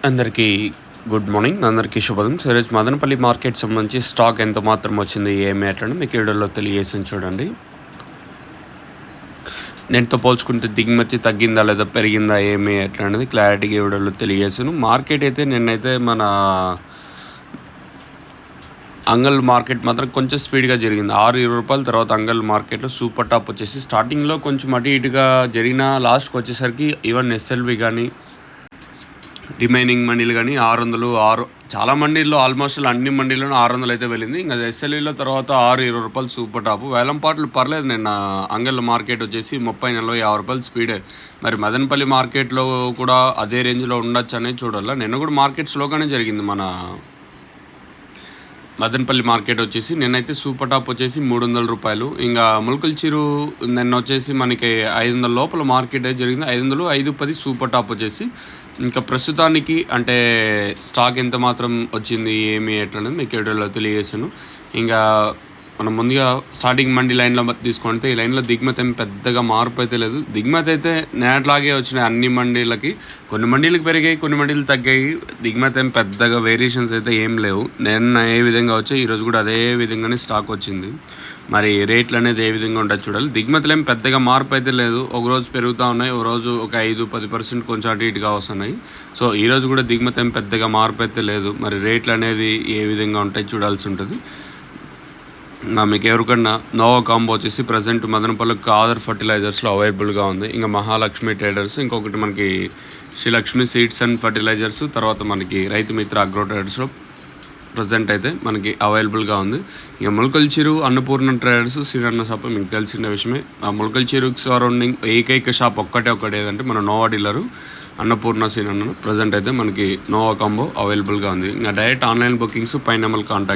అందరికీ good morning. అందరికీ శుభోదయం. సో, ఈరోజు మదనపల్లి మార్కెట్ సంబంధించి స్టాక్ ఎంత మాత్రం వచ్చింది, ఏమి ఎట్లని మీకు ఈ వీడియోలో తెలియజేసాను చూడండి. నేటితో పోల్చుకుంటే దిగుమతి తగ్గిందా లేదా పెరిగిందా ఏమి ఎట్లా అనేది క్లారిటీగా ఈ వీడియోలో తెలియజేసాను. మార్కెట్ అయితే నిన్నైతే మన అంగల్ మార్కెట్ మాత్రం కొంచెం స్పీడ్గా జరిగింది. ₹6.20 తర్వాత అంగల్ మార్కెట్లో సూపర్ టాప్ వచ్చేసి స్టార్టింగ్లో కొంచెం అటు ఇటుగా జరిగిన లాస్ట్కి వచ్చేసరికి ఈవెన్ ఎస్ఎల్వి కానీ రిమైనింగ్ మండీలు కానీ 600 చాలా మండీల్లో ఆల్మోస్ట్ అన్ని మండీల్లోనూ 600 అయితే వెళ్ళింది. ఇంకా ఎస్ఎల్ఈలో తర్వాత ₹6.20 సూపర్ టాప్. వేలం పాటలు పర్లేదు. నిన్న అంగళ్ళ మార్కెట్ వచ్చేసి 30, 40, ₹50 స్పీడే. మరి మదనపల్లి మార్కెట్లో కూడా అదే రేంజ్లో ఉండొచ్చు అనేది చూడాలి. నిన్న కూడా మార్కెట్ స్లోగానే జరిగింది. మన మదనపల్లి మార్కెట్ వచ్చేసి నిన్నైతే సూపర్ టాప్ వచ్చేసి ₹300. ఇంకా ములకల చిరు నిన్న వచ్చేసి మనకి 500 లోపల మార్కెట్ అయితే జరిగింది. 500, 510 సూపర్ టాప్ వచ్చేసి. ఇంకా ప్రస్తుతానికి అంటే స్టాక్ ఎంత మాత్రం వచ్చింది, ఏమి ఎట్లనేది మీకు వీడియోలో తెలియజేశాను. ఇంకా మనం ముందుగా స్టార్టింగ్ మండి లైన్లో తీసుకుంటే ఈ లైన్లో దిగుమతి ఏం పెద్దగా మార్పు అయితే లేదు. దిగుమతి అయితే నేట్లాగే వచ్చినాయి అన్ని మండీలకి. కొన్ని మండీలకు పెరిగాయి, కొన్ని మండీలు తగ్గాయి. దిగుమతి ఏం పెద్దగా వేరియేషన్స్ అయితే ఏం లేవు. నిన్న ఏ విధంగా వచ్చాయి ఈరోజు కూడా అదే విధంగానే స్టాక్ వచ్చింది. మరి రేట్లు అనేది ఏ విధంగా ఉంటుంది చూడాలి. దిగుమతులు ఏం పెద్దగా మార్పు అయితే లేదు. ఒకరోజు పెరుగుతూ ఉన్నాయి, ఒక రోజు ఒక 5-10% కొంచెం అటు ఇటుగా వస్తున్నాయి. సో ఈరోజు కూడా దిగుమతి ఏం పెద్దగా మార్పు అయితే లేదు. మరి రేట్లు అనేది ఏ విధంగా ఉంటాయి చూడాల్సి ఉంటుంది. మీకు ఎవరికన్నా నోవా కాంబో వచ్చేసి ప్రజెంట్ మదనపల్లి ఆదర్ ఫర్టిలైజర్స్లో అవైలబుల్గా ఉంది. ఇంకా మహాలక్ష్మి ట్రేడర్స్, ఇంకొకటి మనకి శ్రీలక్ష్మి సీడ్స్ అండ్ ఫర్టిలైజర్స్, తర్వాత మనకి రైతు మిత్ర అగ్రో ట్రేడర్స్లో ప్రజెంట్ అయితే మనకి అవైలబుల్గా ఉంది. ఇక ములకల చిరు అన్నపూర్ణ ట్రేడర్స్ శ్రీరన్న షాప్ మీకు తెలిసిన విషయమే. ఆ ములకల చిరు సరౌండింగ్ ఏకైక షాప్ ఒక్కటే ఏదంటే మన నోవా డీలరు అన్నపూర్ణ శ్రీరన్న. ప్రజెంట్ అయితే మనకి నోవా కాంబో అవైలబుల్గా ఉంది. ఇంకా డైరెక్ట్ ఆన్లైన్ బుకింగ్స్ పై నెంబర్ కాంటాక్ట్